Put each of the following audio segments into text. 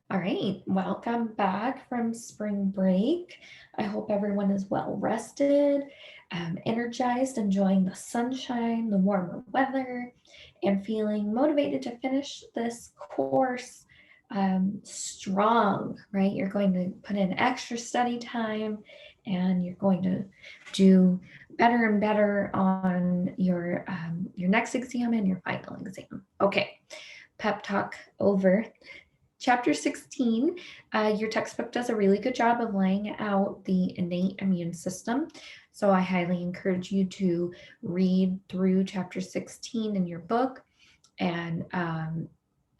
All right, welcome back from spring break. I hope everyone is well rested, energized, enjoying the sunshine, the warmer weather, and feeling motivated to finish this course strong, right? You're going to put in extra study time and you're going to do better and better on your next exam and your final exam. Okay, pep talk over. Chapter 16, your textbook does a really good job of laying out the innate immune system. So I highly encourage you to read through chapter 16 in your book and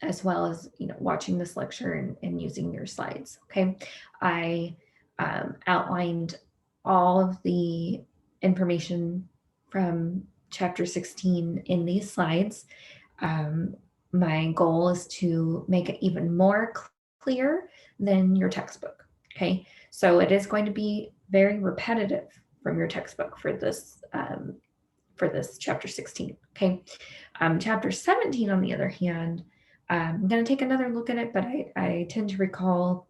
as well as watching this lecture and using your slides. Okay, I outlined all of the information from chapter 16 in these slides. My goal is to make it even more clear than your textbook. Okay, so it is going to be very repetitive from your textbook for this chapter 16. Okay, chapter 17, on the other hand, I'm going to take another look at it, but I tend to recall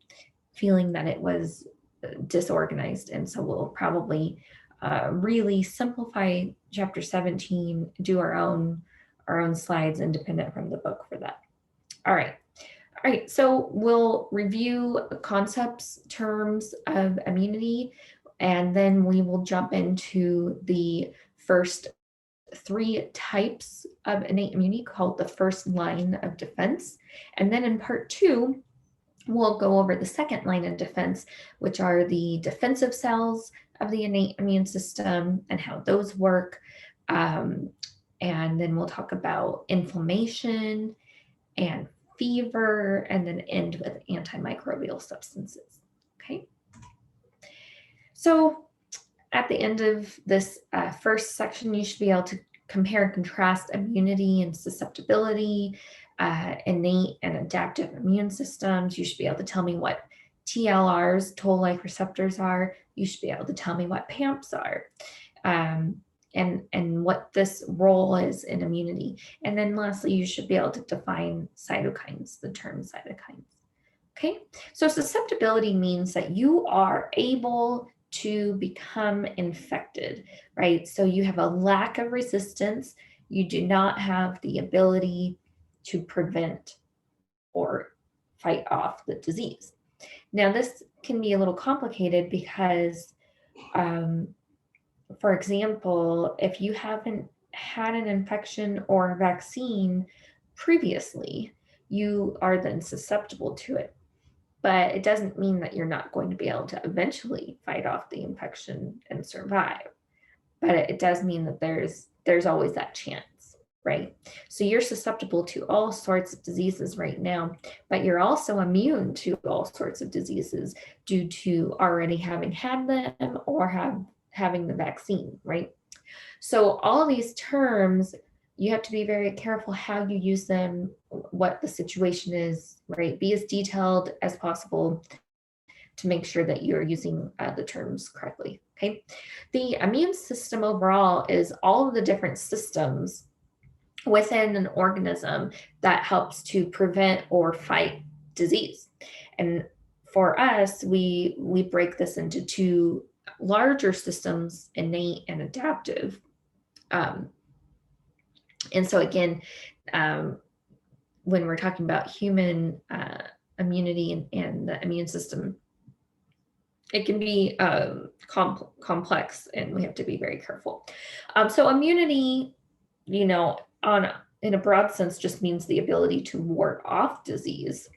feeling that it was disorganized, and so we'll probably really simplify chapter 17, do our own slides independent from the book for that. All right, so we'll review concepts, terms of immunity, and then we will jump into the first three types of innate immunity called the first line of defense. And then in part two, we'll go over the second line of defense, which are the defensive cells of the innate immune system and how those work. And then we'll talk about inflammation and fever, and then end with antimicrobial substances. Okay. So at the end of this first section, you should be able to compare and contrast immunity and susceptibility, innate and adaptive immune systems. You should be able to tell me what TLRs, toll-like receptors, are. You should be able to tell me what PAMPS are. And what this role is in immunity. And then lastly, you should be able to define cytokines, the term cytokines. Okay, so susceptibility means that you are able to become infected, right? So you have a lack of resistance. You do not have the ability to prevent or fight off the disease. Now, this can be a little complicated because for example, if you haven't had an infection or a vaccine previously, you are then susceptible to it. But it doesn't mean that you're not going to be able to eventually fight off the infection and survive. But it does mean that there's always that chance, right? So you're susceptible to all sorts of diseases right now, but you're also immune to all sorts of diseases due to already having had them or having the vaccine, right? So all of these terms, you have to be very careful how you use them, what the situation is, right? Be as detailed as possible to make sure that you're using the terms correctly, okay? The immune system overall is all of the different systems within an organism that helps to prevent or fight disease. And for us, we break this into two larger systems, innate and adaptive. And so again, when we're talking about human immunity and the immune system, it can be complex, and we have to be very careful. So immunity, in a broad sense, just means the ability to ward off disease.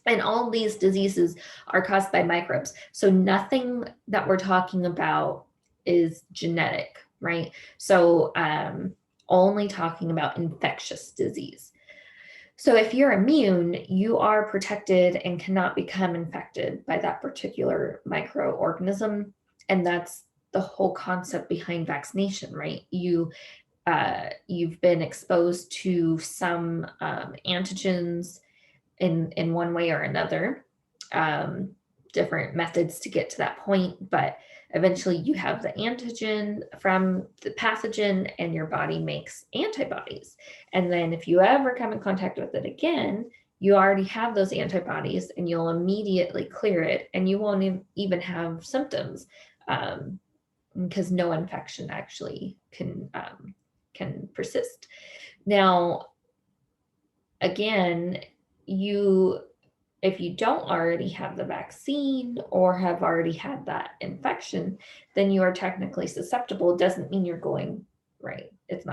And all these diseases are caused by microbes. So nothing that we're talking about is genetic, right? So only talking about infectious disease. So if you're immune, you are protected and cannot become infected by that particular microorganism. And that's the whole concept behind vaccination, right? You've been exposed to some antigens in one way or another, different methods to get to that point, but eventually you have the antigen from the pathogen and your body makes antibodies. And then if you ever come in contact with it again, you already have those antibodies and you'll immediately clear it, and you won't even have symptoms, because no infection actually can persist. Now, again, if you don't already have the vaccine or have already had that infection, then you are technically susceptible. It doesn't mean you're going right. It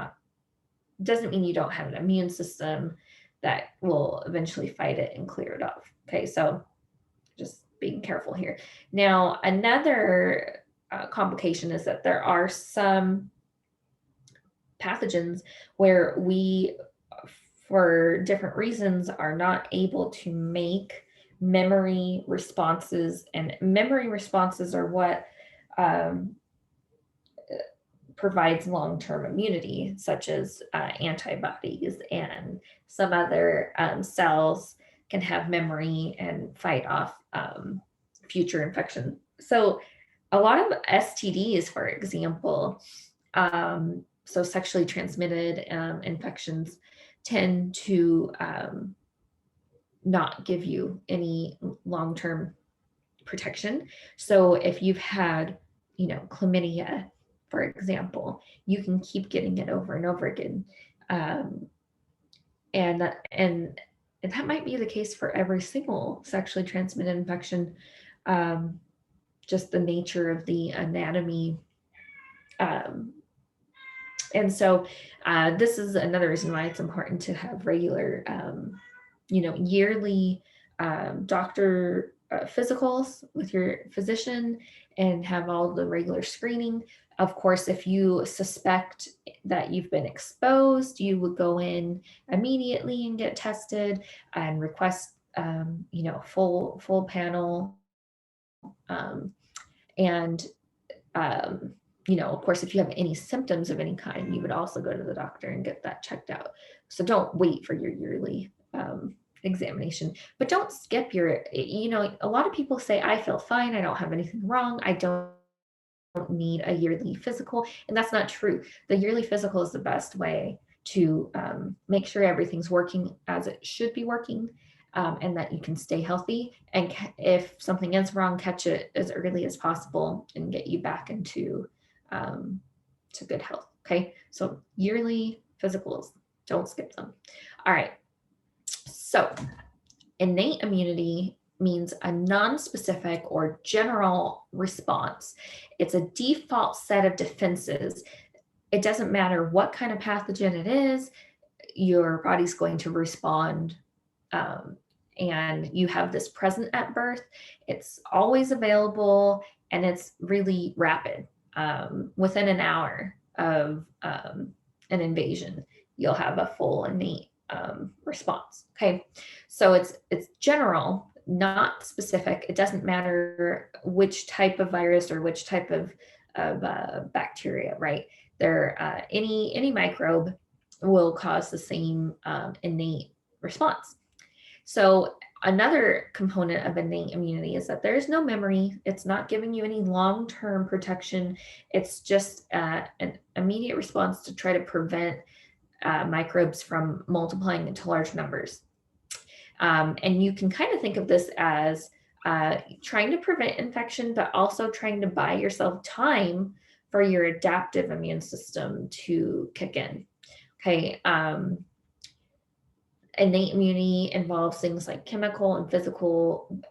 doesn't mean you don't have an immune system that will eventually fight it and clear it off. Okay, so just being careful here. Now, another complication is that there are some pathogens where we, for different reasons, are not able to make memory responses, and memory responses are what provides long-term immunity, such as antibodies, and some other cells can have memory and fight off future infection. So a lot of STDs, for example, so sexually transmitted infections, tend to not give you any long-term protection. So if you've had, chlamydia, for example, you can keep getting it over and over again. And that might be the case for every single sexually transmitted infection, just the nature of the anatomy. And so this is another reason why it's important to have regular, yearly doctor physicals with your physician, and have all the regular screening. Of course, if you suspect that you've been exposed, you would go in immediately and get tested and request, full panel. Of course, if you have any symptoms of any kind, you would also go to the doctor and get that checked out. So don't wait for your yearly examination, but don't skip a lot of people say, I feel fine, I don't have anything wrong, I don't need a yearly physical. And that's not true. The yearly physical is the best way to make sure everything's working as it should be working, and that you can stay healthy. And if something is wrong, catch it as early as possible and get you back into to good health. Okay, so yearly physicals, don't skip them. All right, so innate immunity means a non-specific or general response. It's a default set of defenses. It doesn't matter what kind of pathogen it is, your body's going to respond, and you have this present at birth. It's always available, and it's really rapid. Within an hour of an invasion, you'll have a full innate response. Okay, so it's general, not specific. It doesn't matter which type of virus or which type of bacteria, right? Any microbe will cause the same innate response. So another component of innate immunity is that there's no memory. It's not giving you any long-term protection. It's just an immediate response to try to prevent microbes from multiplying into large numbers. And you can kind of think of this as trying to prevent infection, but also trying to buy yourself time for your adaptive immune system to kick in. Okay. Innate immunity involves things like chemical and physical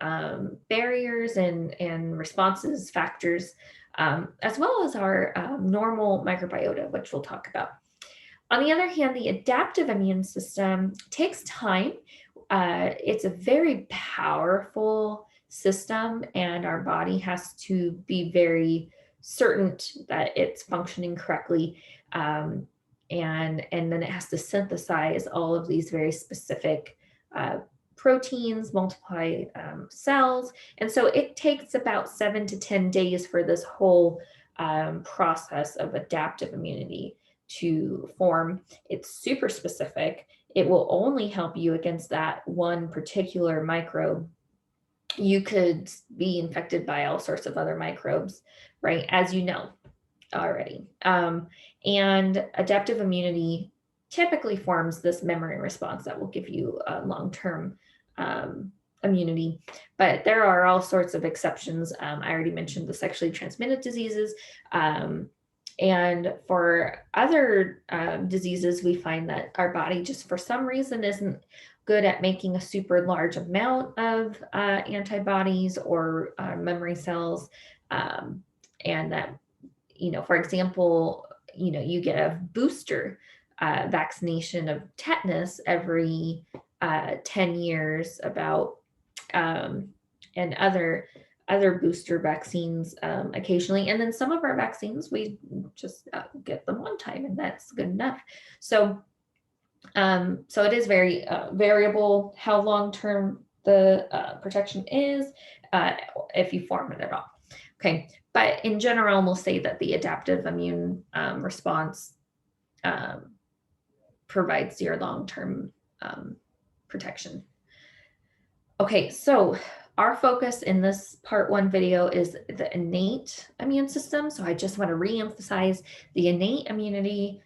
barriers and responses, factors, as well as our normal microbiota, which we'll talk about. On the other hand, the adaptive immune system takes time. It's a very powerful system, and our body has to be very certain that it's functioning correctly. And then it has to synthesize all of these very specific proteins, multiply cells. And so it takes about 7 to 10 days for this whole process of adaptive immunity to form. It's super specific. It will only help you against that one particular microbe. You could be infected by all sorts of other microbes, right? As you know already. And adaptive immunity typically forms this memory response that will give you a long-term immunity. But there are all sorts of exceptions. I already mentioned the sexually transmitted diseases. And for other diseases, we find that our body just for some reason isn't good at making a super large amount of antibodies or memory cells. And that, for example, you get a booster vaccination of tetanus every 10 years about, and other booster vaccines occasionally. And then some of our vaccines, we just get them one time and that's good enough. So it is very variable how long-term the protection is, if you form it at all. Okay, but in general, we'll say that the adaptive immune response provides your long-term protection. Okay, so our focus in this part 1 video is the innate immune system. So I just want to re-emphasize the innate immunity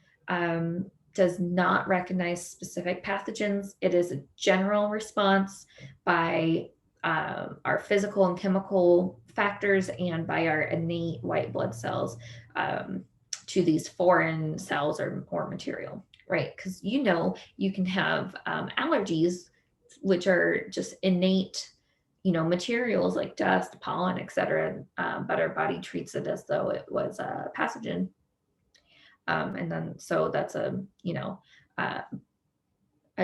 does not recognize specific pathogens. It is a general response by our physical and chemical factors and by our innate white blood cells to these foreign cells or material, right? Because you can have allergies, which are just innate, materials like dust, pollen, etc. But our body treats it as though it was a pathogen. And then, so that's a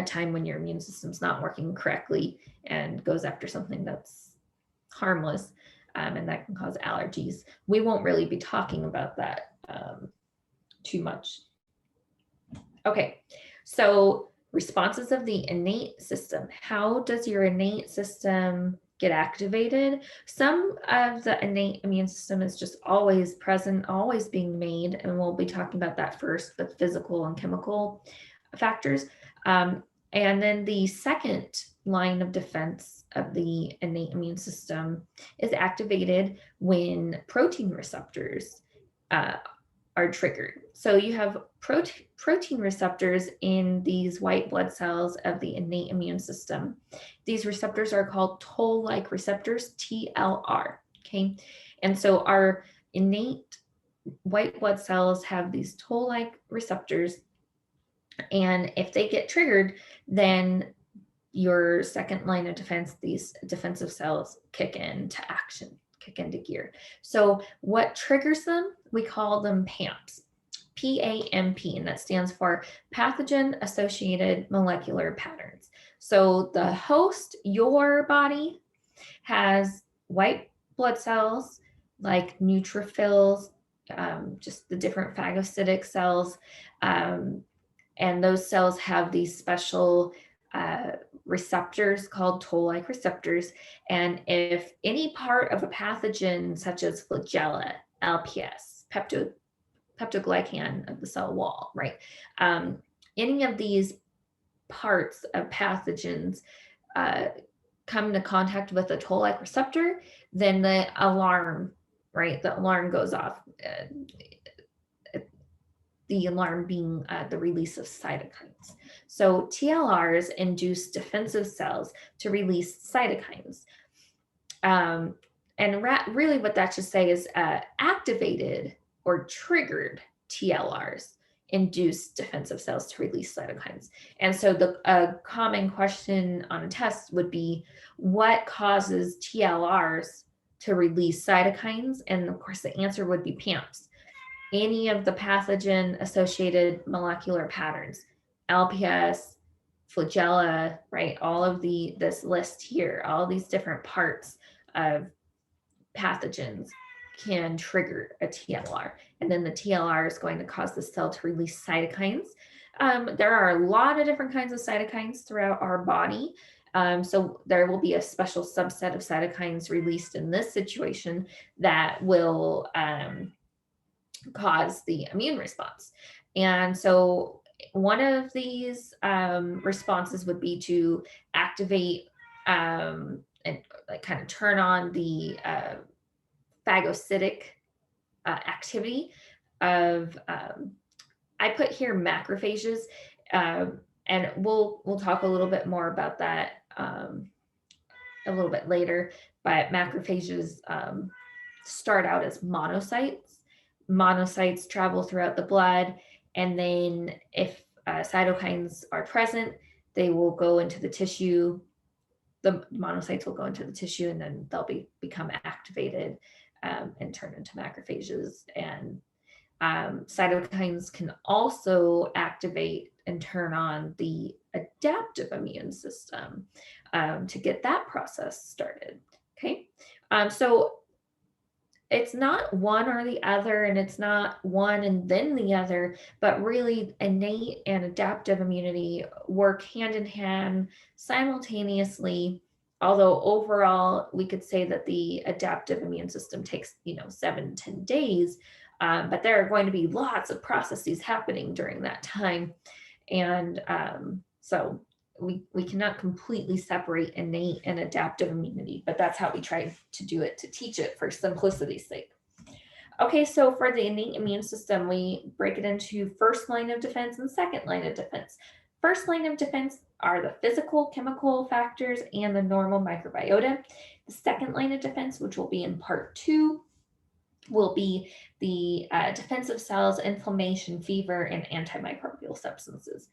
time when your immune system's not working correctly and goes after something that's harmless, and that can cause allergies. We won't really be talking about that too much. Okay, so responses of the innate system. How does your innate system get activated? Some of the innate immune system is just always present, always being made, and we'll be talking about that first, with physical and chemical factors. And then the second line of defense of the innate immune system is activated when protein receptors are triggered. So you have protein receptors in these white blood cells of the innate immune system. These receptors are called toll-like receptors, TLR, okay? And so our innate white blood cells have these toll-like receptors, and if they get triggered, then your second line of defense, these defensive cells kick into action, kick into gear. So what triggers them? We call them PAMPs, P-A-M-P, and that stands for pathogen-associated molecular patterns. So the host, your body, has white blood cells like neutrophils, just the different phagocytic cells, and those cells have these special receptors called toll-like receptors. And if any part of a pathogen, such as flagella, LPS, peptoglycan of the cell wall, right? Any of these parts of pathogens come into contact with a toll-like receptor, then the alarm, right? The alarm goes off. The alarm being the release of cytokines. So TLRs induce defensive cells to release cytokines. And really what that should say is activated or triggered TLRs induce defensive cells to release cytokines. And so the common question on a test would be, what causes TLRs to release cytokines? And of course the answer would be PAMPs. Any of the pathogen-associated molecular patterns, LPS, flagella, right? All of this list here, all these different parts of pathogens can trigger a TLR. And then the TLR is going to cause the cell to release cytokines. There are a lot of different kinds of cytokines throughout our body. So there will be a special subset of cytokines released in this situation that will cause the immune response. And so one of these responses would be to activate and like kind of turn on the phagocytic activity of, I put here macrophages. And we'll talk a little bit more about that a little bit later, but macrophages start out as monocytes. Monocytes travel throughout the blood, and then if cytokines are present, they will go into the tissue. The monocytes will go into the tissue, and then they'll become activated and turn into macrophages. And cytokines can also activate and turn on the adaptive immune system to get that process started. Okay, so it's not one or the other, and it's not one and then the other, but really innate and adaptive immunity work hand in hand simultaneously. Although overall, we could say that the adaptive immune system takes 7 to 10 days, but there are going to be lots of processes happening during that time. And so we cannot completely separate innate and adaptive immunity, but that's how we try to do it, to teach it for simplicity's sake. Okay, so for the innate immune system, we break it into first line of defense and second line of defense. First line of defense are the physical, chemical factors and the normal microbiota. The second line of defense, which will be in part 2, will be the defensive cells, inflammation, fever, and antimicrobial substances.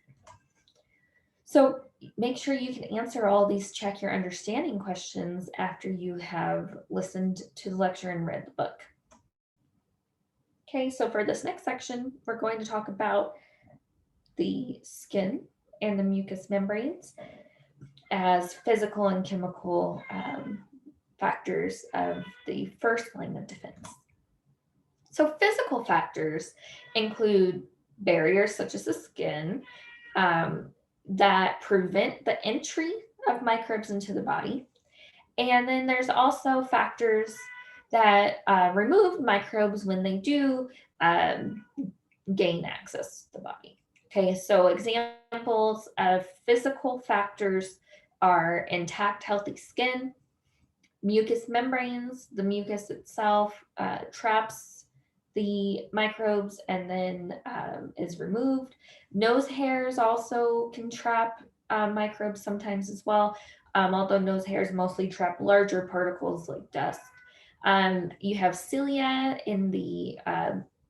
So make sure you can answer all these check your understanding questions after you have listened to the lecture and read the book. Okay, so for this next section, we're going to talk about the skin and the mucous membranes as physical and chemical factors of the first line of defense. So physical factors include barriers such as the skin, that prevent the entry of microbes into the body. And then there's also factors that remove microbes when they do gain access to the body. Okay, so examples of physical factors are intact, healthy skin, mucous membranes. The mucus itself traps the microbes and then is removed. Nose hairs also can trap microbes sometimes as well, although nose hairs mostly trap larger particles like dust. You have cilia in the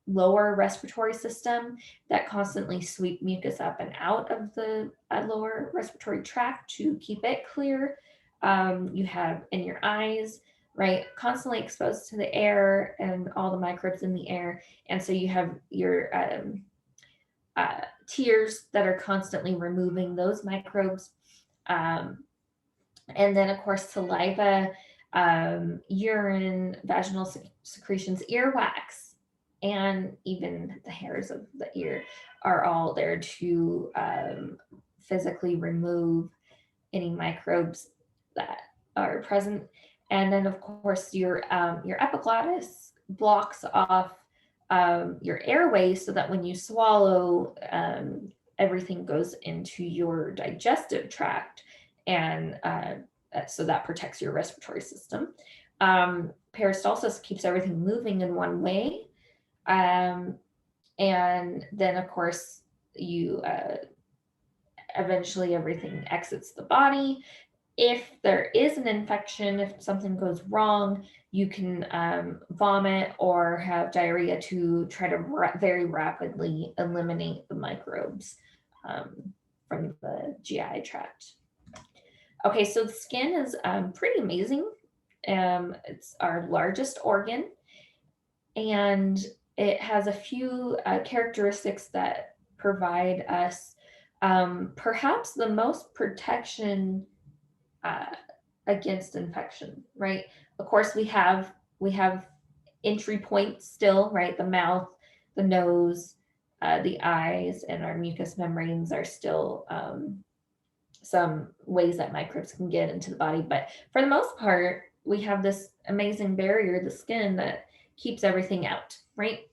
lower respiratory system that constantly sweep mucus up and out of the lower respiratory tract to keep it clear. You have in your eyes, right, constantly exposed to the air and all the microbes in the air. And so you have your tears that are constantly removing those microbes. And then, of course, saliva, urine, vaginal secretions, earwax, and even the hairs of the ear are all there to physically remove any microbes that are present. And then, of course, your epiglottis blocks off your airway so that when you swallow, everything goes into your digestive tract, and so that protects your respiratory system. Peristalsis keeps everything moving in one way. And then, of course, you eventually everything exits the body. If there is an infection, if something goes wrong, you can vomit or have diarrhea to try to very rapidly eliminate the microbes from the GI tract. Okay, so the skin is pretty amazing. It's our largest organ, and it has a few characteristics that provide us perhaps the most protection against infection, right? Of course, we have entry points still, right? The mouth, the nose, the eyes, and our mucous membranes are still some ways that microbes can get into the body. But for the most part, we have this amazing barrier, the skin, that keeps everything out, right?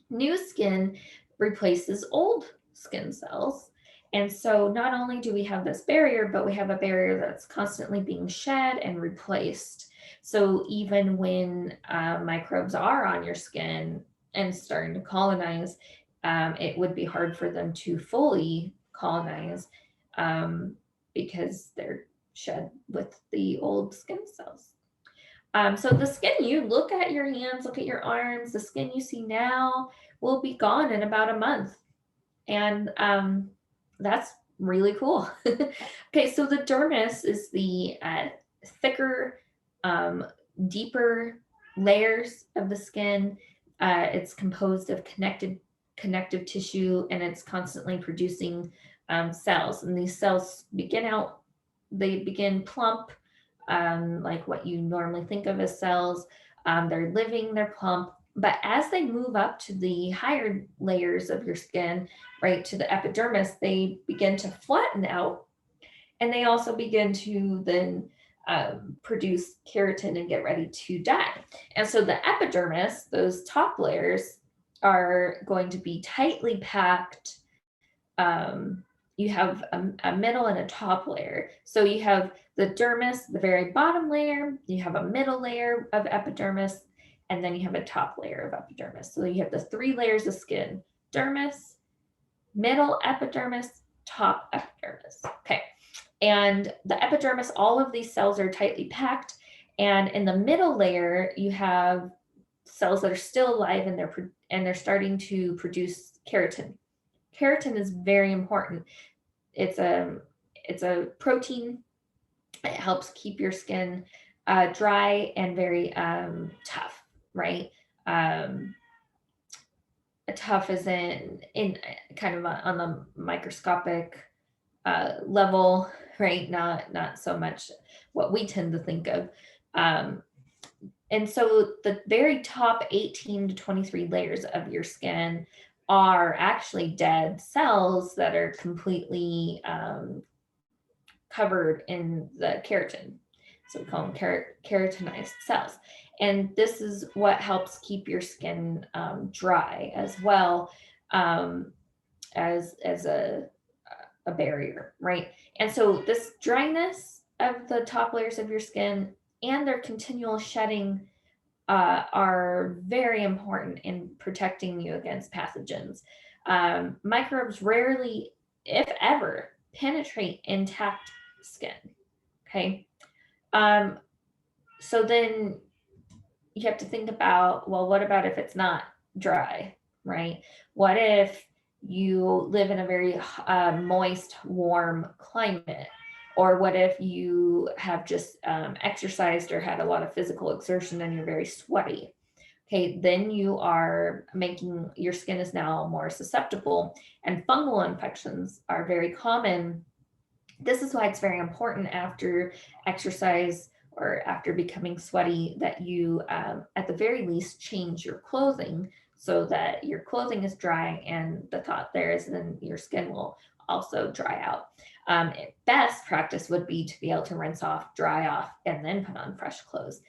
New skin replaces old skin cells. And so not only do we have this barrier, but we have a barrier that's constantly being shed and replaced. So even when microbes are on your skin and starting to colonize, it would be hard for them to fully colonize because they're shed with the old skin cells. So the skin, you look at your hands, look at your arms, the skin you see now will be gone in about a month. And that's really cool. Okay, so the dermis is the thicker, deeper layers of the skin. It's composed of connective tissue, and it's constantly producing cells. And these cells begin plump, like what you normally think of as cells. They're living, they're plump. But as they move up to the higher layers of your skin, right, to the epidermis, they begin to flatten out, and they also begin to then produce keratin and get ready to die. And so the epidermis, those top layers, are going to be tightly packed. You have a middle and a top layer. So you have the dermis, the very bottom layer, you have a middle layer of epidermis, and then you have a top layer of epidermis. So you have the 3 layers of skin: dermis, middle epidermis, top epidermis. Okay. And the epidermis, all of these cells are tightly packed. And in the middle layer, you have cells that are still alive, and they're starting to produce keratin. Keratin is very important. It's a protein. It helps keep your skin dry and very tough, right? Tough is in kind of on the microscopic level, right? Not so much what we tend to think of. And so the very top 18 to 23 layers of your skin are actually dead cells that are completely covered in the keratin. So we call them keratinized cells. And this is what helps keep your skin dry as well, as a barrier, right? And so this dryness of the top layers of your skin and their continual shedding are very important in protecting you against pathogens. Microbes rarely, if ever, penetrate intact skin. Okay. So then you have to think about, well, what about if it's not dry, right? What if you live in a very moist, warm climate? Or what if you have just exercised or had a lot of physical exertion and you're very sweaty? Okay, then you are making, your skin is now more susceptible, and fungal infections are very common. This is why it's very important after exercise or after becoming sweaty that you, at the very least, change your clothing so that your clothing is dry, and the thought there is then your skin will also dry out. Best practice would be to be able to rinse off, dry off, and then put on fresh clothes.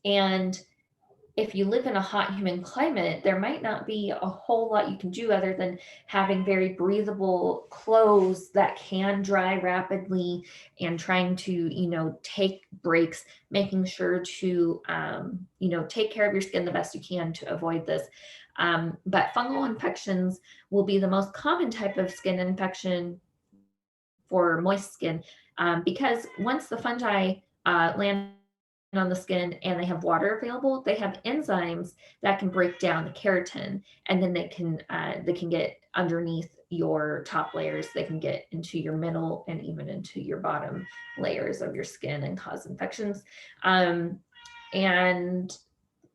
And if you live in a hot, humid climate, there might not be a whole lot you can do other than having very breathable clothes that can dry rapidly, and trying to, take breaks, making sure to, take care of your skin the best you can to avoid this. But fungal infections will be the most common type of skin infection for moist skin, because once the fungi land on the skin and they have water available, they have enzymes that can break down the keratin, and then they can get underneath your top layers, they can get into your middle and even into your bottom layers of your skin and cause infections. And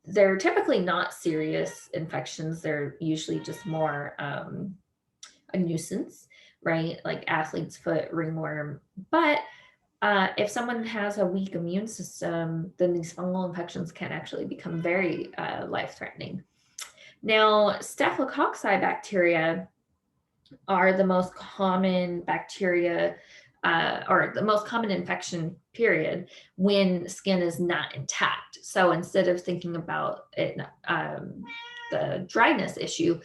they're typically not serious infections. They're usually just more a nuisance, right? Like athlete's foot, ringworm. But if someone has a weak immune system, then these fungal infections can actually become very life-threatening. Now, Staphylococci bacteria are the most common bacteria or the most common infection period when skin is not intact. So instead of thinking about it, the dryness issue,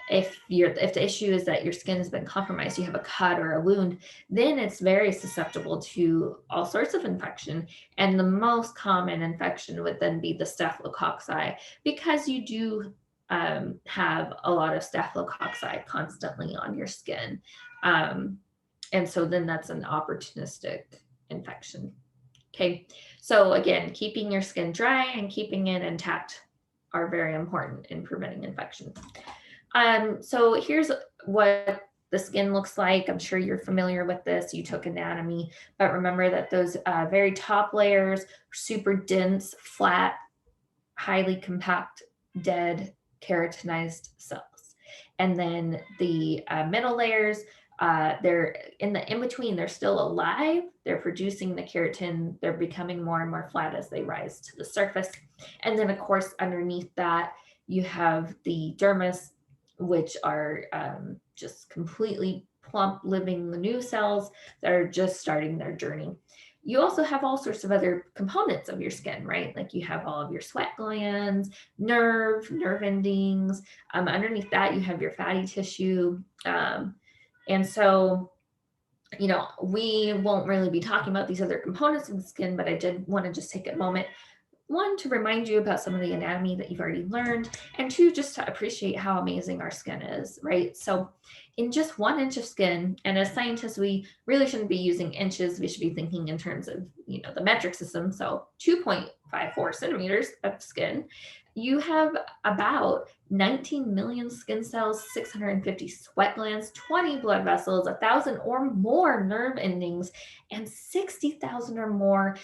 if the issue is that your skin has been compromised, you have a cut or a wound, then it's very susceptible to all sorts of infection. And the most common infection would then be the Staphylococci, because you do have a lot of staphylococci constantly on your skin. And so then that's an opportunistic infection. Okay, so again, keeping your skin dry and keeping it intact are very important in preventing infection. So here's what the skin looks like. I'm sure you're familiar with this. You took anatomy, but remember that those very top layers, super dense, flat, highly compact, dead, keratinized cells. And then the middle layers, they're in between, they're still alive, they're producing the keratin, they're becoming more and more flat as they rise to the surface. And then of course, underneath that, you have the dermis, which are just completely plump, living new cells that are just starting their journey. You also have all sorts of other components of your skin, right? Like you have all of your sweat glands, nerve endings. Underneath that, you have your fatty tissue. And so, you know, we won't really be talking about these other components of the skin, but I did want to just take a moment, one, to remind you about some of the anatomy that you've already learned, and two, just to appreciate how amazing our skin is, right? So in just 1 inch of skin, and as scientists, we really shouldn't be using inches. We should be thinking in terms of, you know, the metric system. So 2.54 centimeters of skin, you have about 19 million skin cells, 650 sweat glands, 20 blood vessels, 1,000 or more nerve endings, and 60,000 or more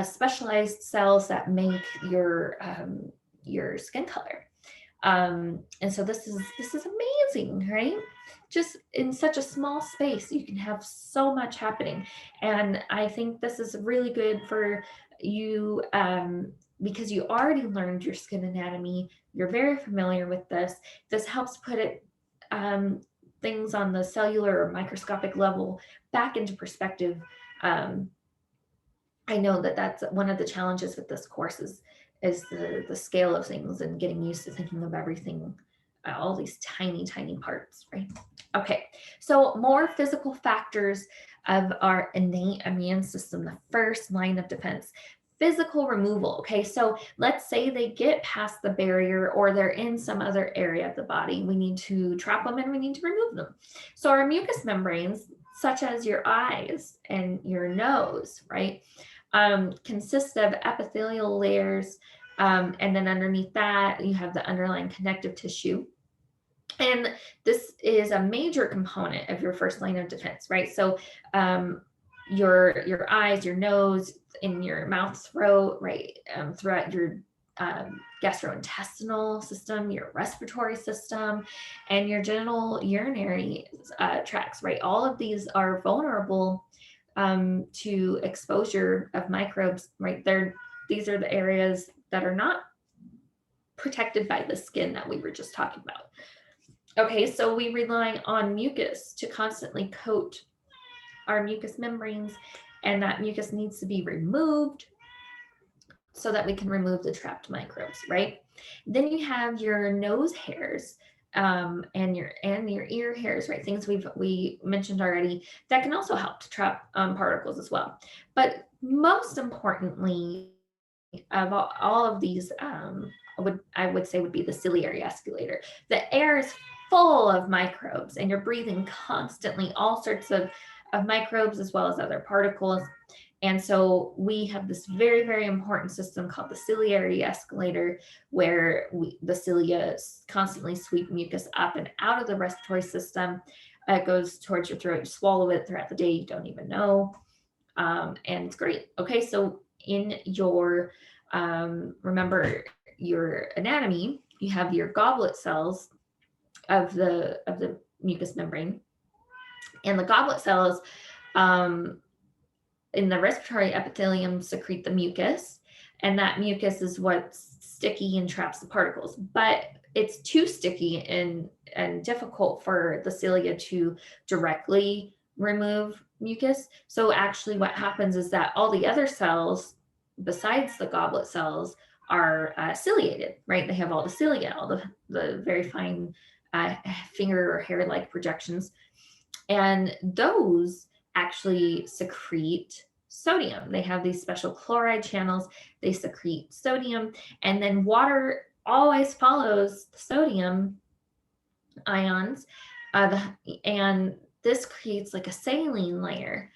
specialized cells that make your skin color. And so this is amazing, right? Just in such a small space, you can have so much happening. And I think this is really good for you because you already learned your skin anatomy. You're very familiar with this. This helps put it things on the cellular or microscopic level back into perspective. I know that that's one of the challenges with this course is the scale of things and getting used to thinking of everything, all these tiny parts, right? Okay, so more physical factors of our innate immune system, the first line of defense. Physical removal. Okay, so let's say they get past the barrier or they're in some other area of the body. We need to trap them and we need to remove them. So our mucous membranes, such as your eyes and your nose, right, consist of epithelial layers, and then underneath that you have the underlying connective tissue. And this is a major component of your first line of defense, right? So your eyes, your nose, in your mouth, throat, right, throughout your gastrointestinal system, your respiratory system, and your genital urinary tracts, right? All of these are vulnerable to exposure of microbes, right? These are the areas that are not protected by the skin that we were just talking about. Okay, so we rely on mucus to constantly coat our mucous membranes, and that mucus needs to be removed so that we can remove the trapped microbes, right? Then you have your nose hairs and your ear hairs, right? Things we mentioned already that can also help to trap particles as well. But most importantly, of all of these, I would say would be the ciliary escalator. The air is full of microbes, and you're breathing constantly all sorts of microbes as well as other particles. And so we have this very important system called the ciliary escalator, where the cilia constantly sweep mucus up and out of the respiratory system. It goes towards your throat. You swallow it throughout the day. You don't even know. And it's great. Okay, so in your, remember your anatomy, you have your goblet cells of the mucous membrane. And the goblet cells in the respiratory epithelium secrete the mucus, and that mucus is what's sticky and traps the particles. But it's too sticky and difficult for the cilia to directly remove mucus. So actually what happens is that all the other cells besides the goblet cells are ciliated, right? They have all the cilia, all the very fine finger or hair-like projections. And those actually secrete sodium. They have these special chloride channels. They secrete sodium, and then water always follows the sodium ions, and this creates like a saline layer.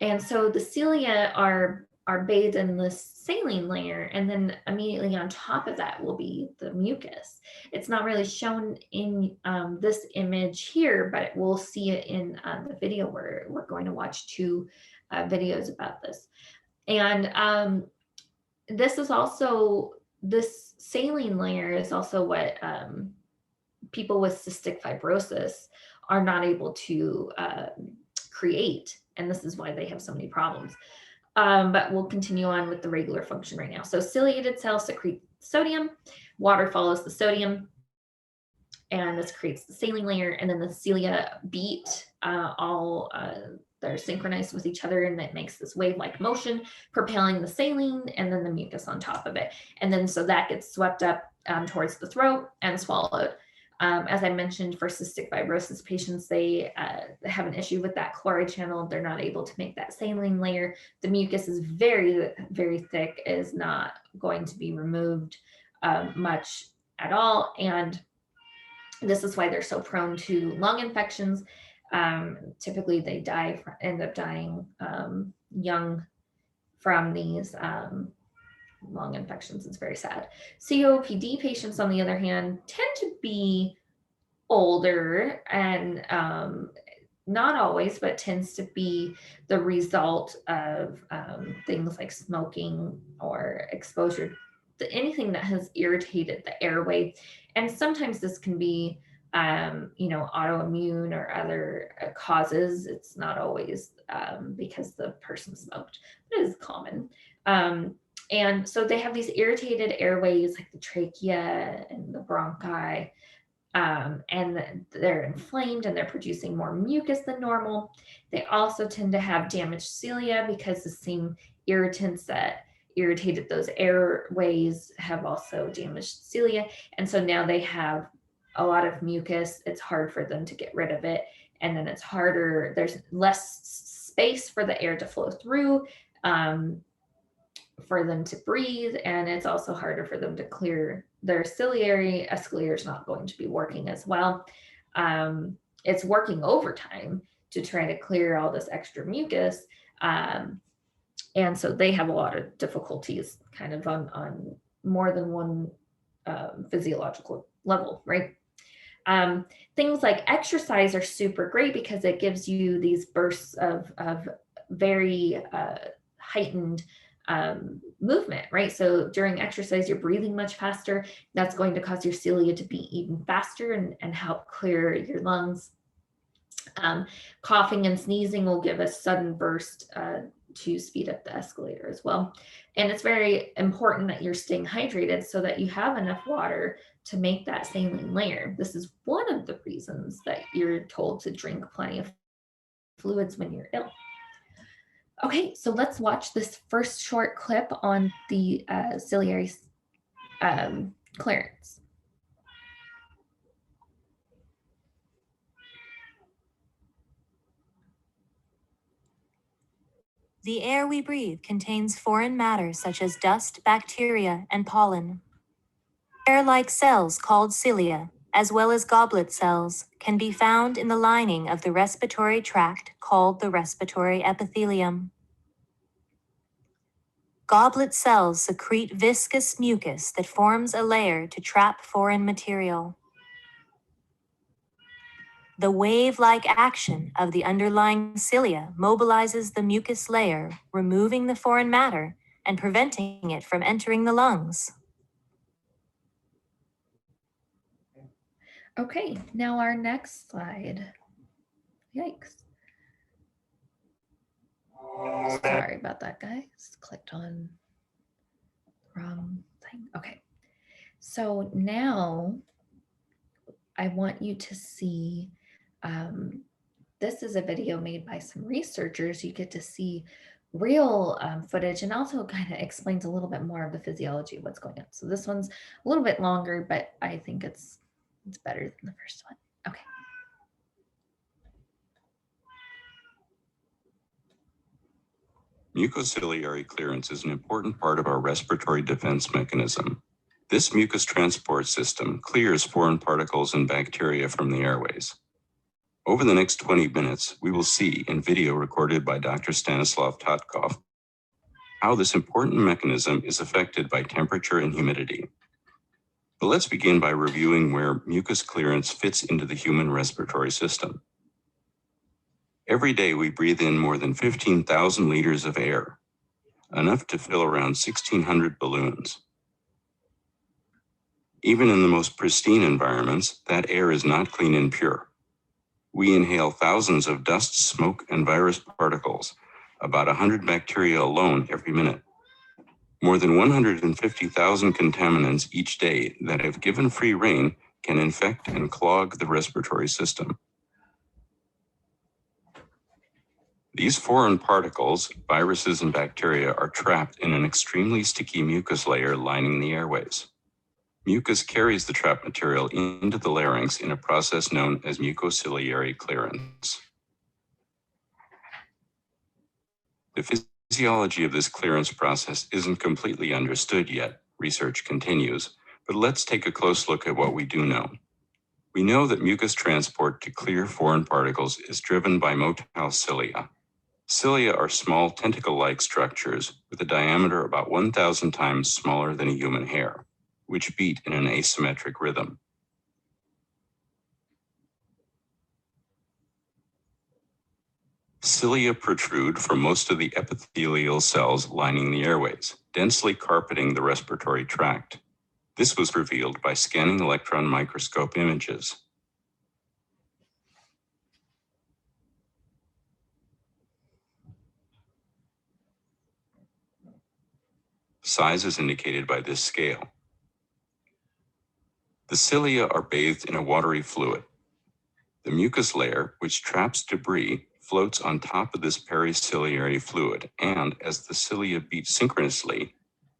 And so the cilia are bathed in this saline layer, and then immediately on top of that will be the mucus. It's not really shown in this image here, but we'll see it in the video where we're going to watch two videos about this. And this is also, this saline layer is also what people with cystic fibrosis are not able to create, and this is why they have so many problems. But we'll continue on with the regular function right now. So ciliated cells secrete sodium, water follows the sodium, and this creates the saline layer, and then the cilia beat they're synchronized with each other, and that makes this wave-like motion, propelling the saline and then the mucus on top of it. And then so that gets swept up towards the throat and swallowed. As I mentioned, for cystic fibrosis patients, they have an issue with that chloride channel. They're not able to make that saline layer. The mucus is very, very thick, is not going to be removed much at all. And this is why they're so prone to lung infections. Typically, they end up dying young from these lung infections. It's very sad. COPD patients, on the other hand, tend to be older, and not always, but tends to be the result of things like smoking or exposure to anything that has irritated the airway. And sometimes this can be autoimmune or other causes. It's not always because the person smoked, but it is common. And so they have these irritated airways, like the trachea and the bronchi, and they're inflamed and they're producing more mucus than normal. They also tend to have damaged cilia because the same irritants that irritated those airways have also damaged cilia. And so now they have a lot of mucus. It's hard for them to get rid of it. And then it's harder, there's less space for the air to flow through, for them to breathe, and it's also harder for them to clear. Their ciliary escalator is not going to be working as well. It's working overtime to try to clear all this extra mucus. And so they have a lot of difficulties kind of on more than one physiological level, right? Things like exercise are super great because it gives you these bursts of very heightened movement, right? So during exercise, you're breathing much faster. That's going to cause your cilia to be even faster and help clear your lungs. Coughing and sneezing will give a sudden burst to speed up the escalator as well. And it's very important that you're staying hydrated so that you have enough water to make that saline layer. This is one of the reasons that you're told to drink plenty of fluids when you're ill. Okay, so let's watch this first short clip on the ciliary clearance. The air we breathe contains foreign matter such as dust, bacteria, and pollen. Hair-like cells called cilia, as well as goblet cells, can be found in the lining of the respiratory tract called the respiratory epithelium. Goblet cells secrete viscous mucus that forms a layer to trap foreign material. The wave-like action of the underlying cilia mobilizes the mucus layer, removing the foreign matter and preventing it from entering the lungs. Okay, now our next slide. Yikes. Sorry about that, guys. Clicked on the wrong thing. Okay, so now I want you to see, this is a video made by some researchers. You get to see real footage, and also kind of explains a little bit more of the physiology of what's going on. So this one's a little bit longer, but I think it's better than the first one. Okay. Mucociliary clearance is an important part of our respiratory defense mechanism. This mucus transport system clears foreign particles and bacteria from the airways. Over the next 20 minutes, we will see in video recorded by Dr. Stanislav Tatkov how this important mechanism is affected by temperature and humidity. But let's begin by reviewing where mucus clearance fits into the human respiratory system. Every day we breathe in more than 15,000 liters of air, enough to fill around 1,600 balloons. Even in the most pristine environments, that air is not clean and pure. We inhale thousands of dust, smoke, and virus particles, about 100 bacteria alone every minute. More than 150,000 contaminants each day that, if given free rein, can infect and clog the respiratory system. These foreign particles, viruses and bacteria, are trapped in an extremely sticky mucus layer lining the airways. Mucus carries the trapped material into the larynx in a process known as Mucociliary Clearance. The physiology of this clearance process isn't completely understood yet. Research continues, but let's take a close look at what we do know. We know that mucus transport to clear foreign particles is driven by motile cilia. Cilia are small tentacle-like structures with a diameter about 1,000 times smaller than a human hair, which beat in an asymmetric rhythm. Cilia protrude from most of the epithelial cells lining the airways, densely carpeting the respiratory tract. This was revealed by scanning electron microscope images. Size is indicated by this scale. The cilia are bathed in a watery fluid. The mucus layer, which traps debris, floats on top of this periciliary fluid, and as the cilia beat synchronously,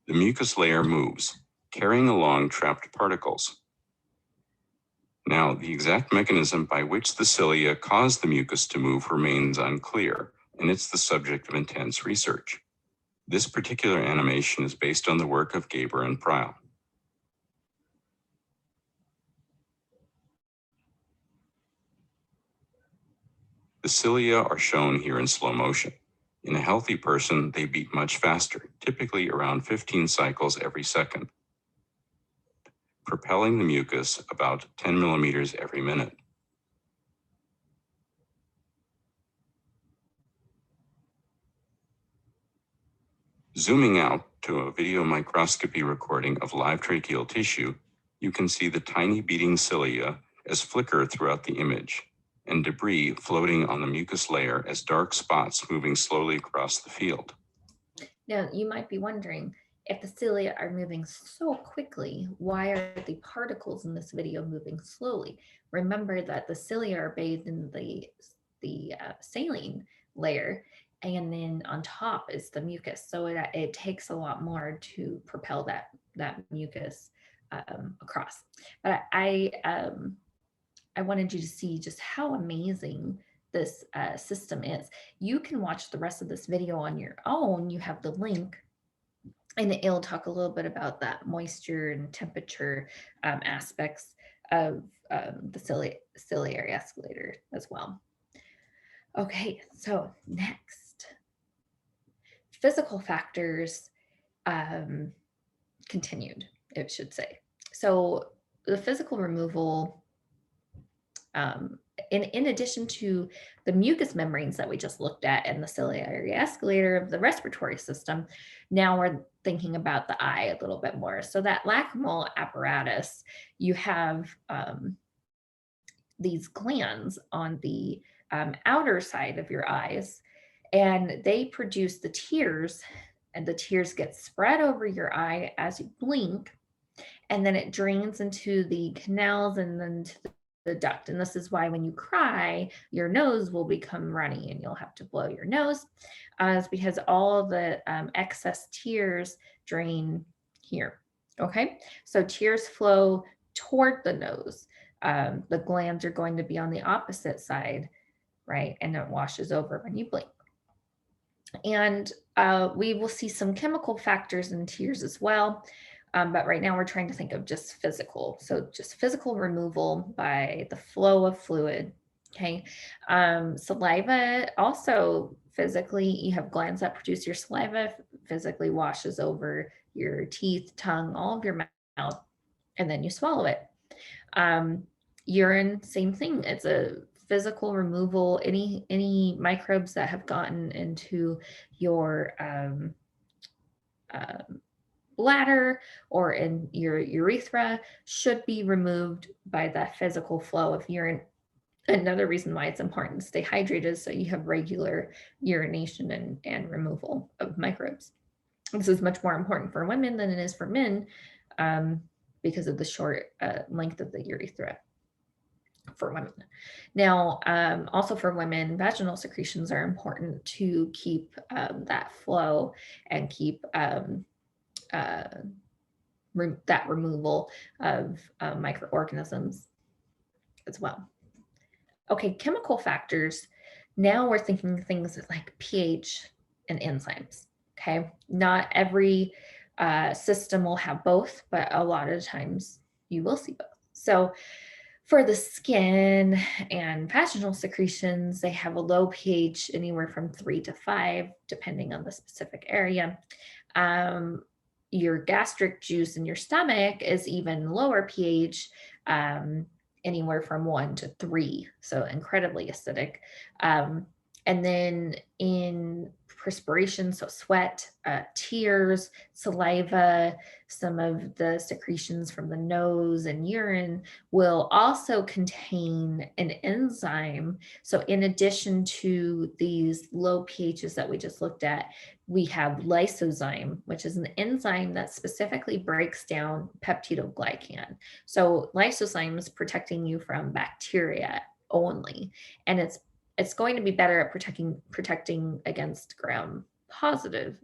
the mucus layer moves, carrying along trapped particles. Now, the exact mechanism by which the cilia cause the mucus to move remains unclear, and it's the subject of intense research. This particular animation is based on the work of Gaber and Pryl. The cilia are shown here in slow motion. In a healthy person, they beat much faster, typically around 15 cycles every second, propelling the mucus about 10 millimeters every minute. Zooming out to a video microscopy recording of live tracheal tissue, you can see the tiny beating cilia as flicker throughout the image, and debris floating on the mucus layer as dark spots moving slowly across the field. Now, you might be wondering, if the cilia are moving so quickly, why are the particles in this video moving slowly? Remember that the cilia are bathed in the saline layer, and then on top is the mucus. So it takes a lot more to propel that mucus across. But I wanted you to see just how amazing this system is. You can watch the rest of this video on your own. You have the link, and it'll talk a little bit about that moisture and temperature aspects of the ciliary escalator as well. Okay, so next, physical factors continued, it should say. So the physical removal, in addition to the mucous membranes that we just looked at and the ciliary escalator of the respiratory system, now we're thinking about the eye a little bit more. So that lacrimal apparatus, you have these glands on the outer side of your eyes, and they produce the tears, and the tears get spread over your eye as you blink, and then it drains into the canals and then to the duct. And this is why when you cry, your nose will become runny and you'll have to blow your nose. It's because all of the excess tears drain here. Okay, so tears flow toward the nose. The glands are going to be on the opposite side, right? And it washes over when you blink. And we will see some chemical factors in tears as well. But right now we're trying to think of just physical. So just physical removal by the flow of fluid. Okay. Saliva also physically, you have glands that produce your saliva, physically washes over your teeth, tongue, all of your mouth, and then you swallow it. Urine, same thing. It's a physical removal. Any microbes that have gotten into your bladder or in your urethra should be removed by that physical flow of urine. Another reason why it's important to stay hydrated is so you have regular urination and removal of microbes. This is much more important for women than it is for men because of the short length of the urethra for women. Now, also for women, vaginal secretions are important to keep that flow and keep that removal of microorganisms as well. Okay, chemical factors. Now we're thinking things like pH and enzymes. Okay, not every system will have both, but a lot of times you will see both. So for the skin and vaginal secretions, they have a low pH, anywhere from 3 to 5, depending on the specific area. Your gastric juice in your stomach is even lower pH, anywhere from 1 to 3, so incredibly acidic. And then in perspiration, so sweat, tears, saliva, some of the secretions from the nose and urine will also contain an enzyme. So in addition to these low pHs that we just looked at, we have lysozyme, which is an enzyme that specifically breaks down peptidoglycan. So lysozyme is protecting you from bacteria only, and it's going to be better at protecting against gram positive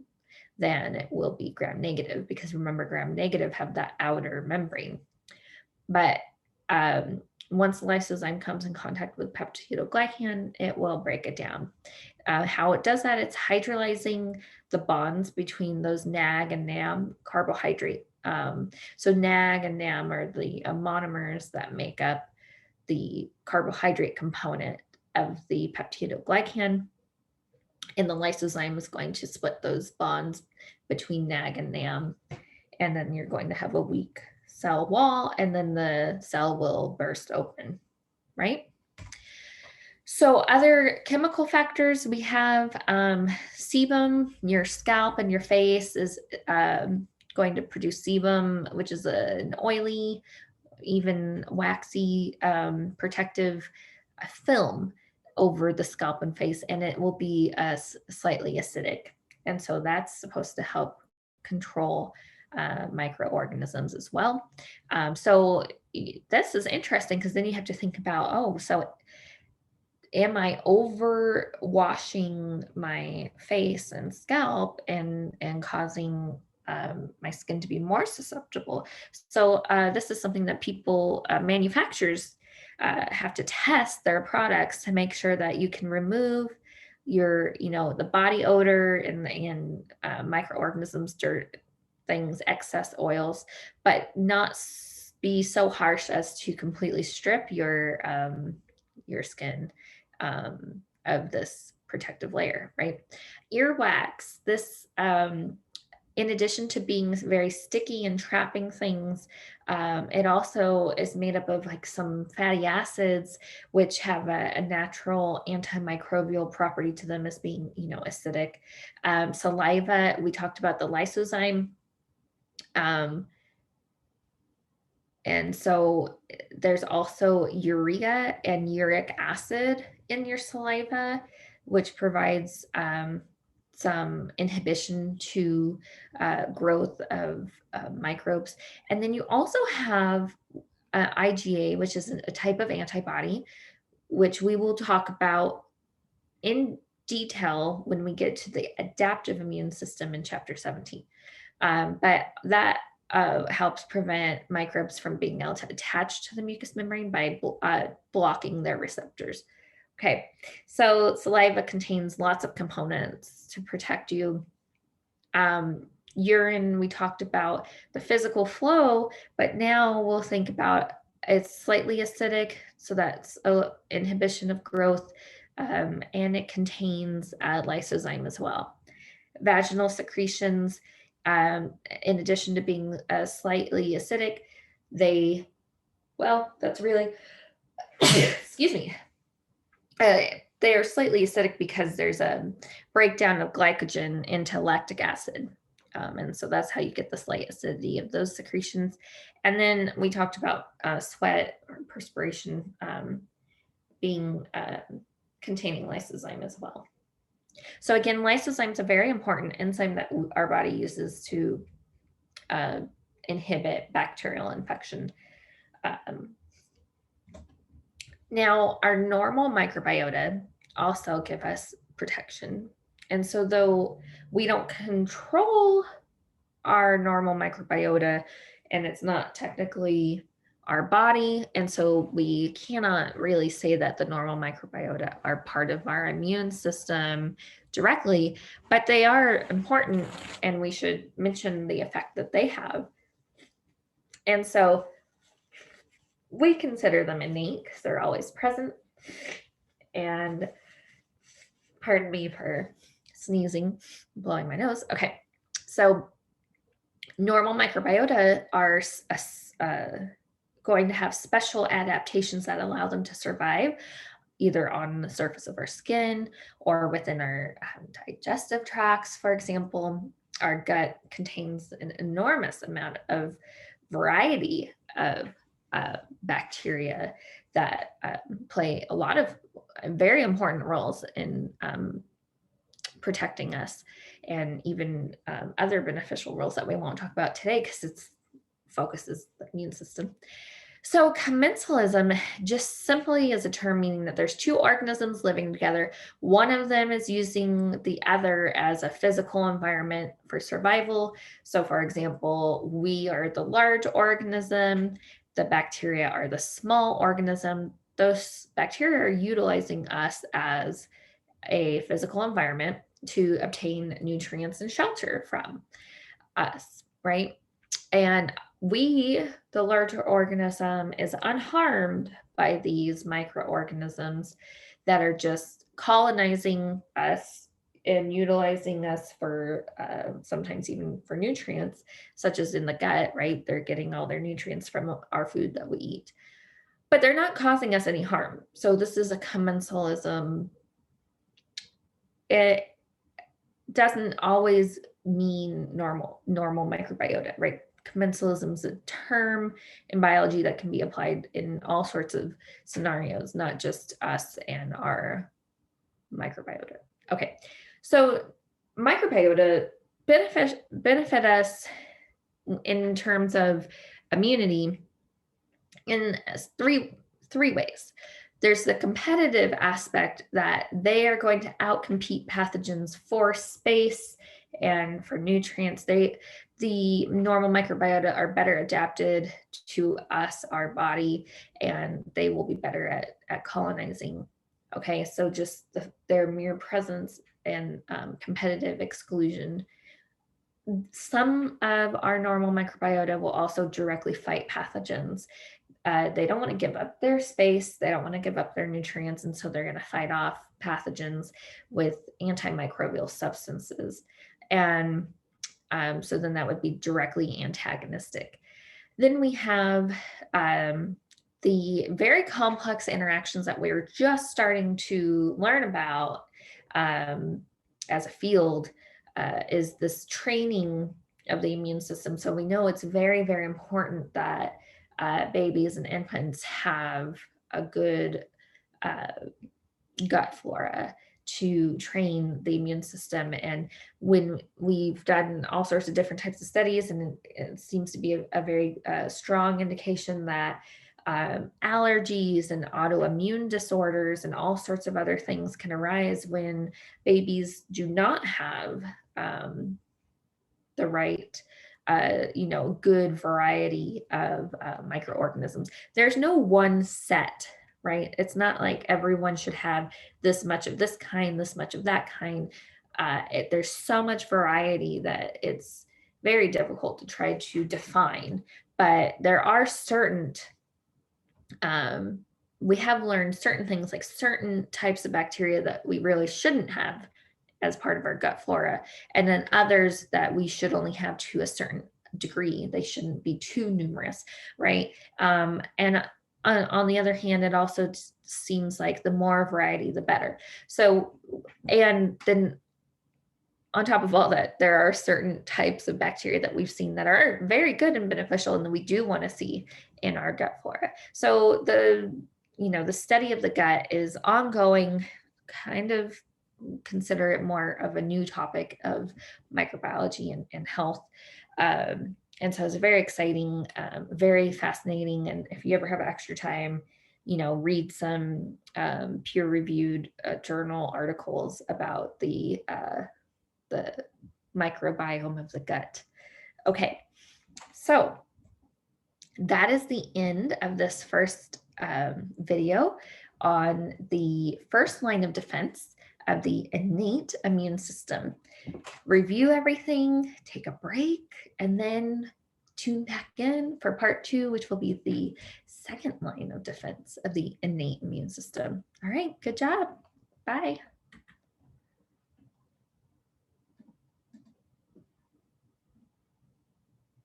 than it will be gram negative, because remember, gram negative have that outer membrane. But once lysozyme comes in contact with peptidoglycan, it will break it down. How it does that, it's hydrolyzing the bonds between those NAG and NAM carbohydrate. So NAG and NAM are the monomers that make up the carbohydrate component of the peptidoglycan, and the lysozyme is going to split those bonds between NAG and NAM, and then you're going to have a weak cell wall, and then the cell will burst open, right? So other chemical factors, we have sebum. Your scalp and your face is going to produce sebum, which is an oily, even waxy, protective film over the scalp and face, and it will be slightly acidic. And so that's supposed to help control microorganisms as well. So this is interesting, because then you have to think about, oh, so am I over washing my face and scalp and causing my skin to be more susceptible? So this is something that people, manufacturers, have to test their products to make sure that you can remove your, the body odor and microorganisms, dirt, things, excess oils, but not be so harsh as to completely strip your skin of this protective layer, right? Earwax, this, in addition to being very sticky and trapping things, it also is made up of like some fatty acids, which have a natural antimicrobial property to them as being, acidic. Saliva, we talked about the lysozyme. And so there's also urea and uric acid in your saliva, which provides some inhibition to growth of microbes. And then you also have IgA, which is a type of antibody, which we will talk about in detail when we get to the adaptive immune system in chapter 17. But that helps prevent microbes from being able to attach to the mucous membrane by blocking their receptors. Okay, so saliva contains lots of components to protect you. urine, we talked about the physical flow, but now we'll think about it's slightly acidic, so that's a inhibition of growth, and it contains lysozyme as well. Vaginal secretions, in addition to being slightly acidic, that's really, excuse me, they are slightly acidic because there's a breakdown of glycogen into lactic acid. And so that's how you get the slight acidity of those secretions. And then we talked about sweat or perspiration being containing lysozyme as well. So again, lysozyme is a very important enzyme that our body uses to inhibit bacterial infection. Now, our normal microbiota also give us protection. And so though we don't control our normal microbiota, and it's not technically our body, and so we cannot really say that the normal microbiota are part of our immune system directly, but they are important, and we should mention the effect that they have. And so we consider them innate because they're always present. And pardon me for sneezing, blowing my nose. Okay, so normal microbiota are going to have special adaptations that allow them to survive either on the surface of our skin or within our digestive tracts. For example, our gut contains an enormous amount of variety of bacteria that play a lot of very important roles in protecting us, and even other beneficial roles that we won't talk about today because it focuses the immune system. So commensalism just simply is a term meaning that there's two organisms living together. One of them is using the other as a physical environment for survival. So for example, we are the large organism, the bacteria are the small organism. Those bacteria are utilizing us as a physical environment to obtain nutrients and shelter from us, right? And we, the larger organism, is unharmed by these microorganisms that are just colonizing us and utilizing us for sometimes even for nutrients, such as in the gut, right? They're getting all their nutrients from our food that we eat, but they're not causing us any harm. So this is a commensalism. It doesn't always mean normal microbiota, right? Commensalism is a term in biology that can be applied in all sorts of scenarios, not just us and our microbiota. Okay, so microbiota benefit us in terms of immunity in three ways. There's the competitive aspect that they are going to outcompete pathogens for space and for nutrients. The normal microbiota are better adapted to us, our body, and they will be better at colonizing. Okay, so just their mere presence and competitive exclusion. Some of our normal microbiota will also directly fight pathogens. They don't want to give up their space, they don't want to give up their nutrients, and so they're going to fight off pathogens with antimicrobial substances. And so then that would be directly antagonistic. Then we have the very complex interactions that we're just starting to learn about as a field, is this training of the immune system. So we know it's very, very important that babies and infants have a good gut flora to train the immune system. And when we've done all sorts of different types of studies, and it seems to be a very strong indication that allergies and autoimmune disorders and all sorts of other things can arise when babies do not have the right good variety of microorganisms. There's no one set, right? It's not like everyone should have this much of this kind, this much of that kind. There's so much variety that it's very difficult to try to define, but there are certain, we have learned certain things, like certain types of bacteria that we really shouldn't have as part of our gut flora, and then others that we should only have to a certain degree. They shouldn't be too numerous, right? And on the other hand, it also seems like the more variety, the better. So, and then on top of all that, there are certain types of bacteria that we've seen that are very good and beneficial and that we do want to see in our gut flora. So the study of the gut is ongoing, kind of consider it more of a new topic of microbiology and health. And so it's very exciting, very fascinating. And if you ever have extra time, read some peer-reviewed journal articles about the microbiome of the gut. Okay, so that is the end of this first video on the first line of defense of the innate immune system. Review everything, take a break, and then tune back in for part 2, which will be the second line of defense of the innate immune system. All right, good job. Bye.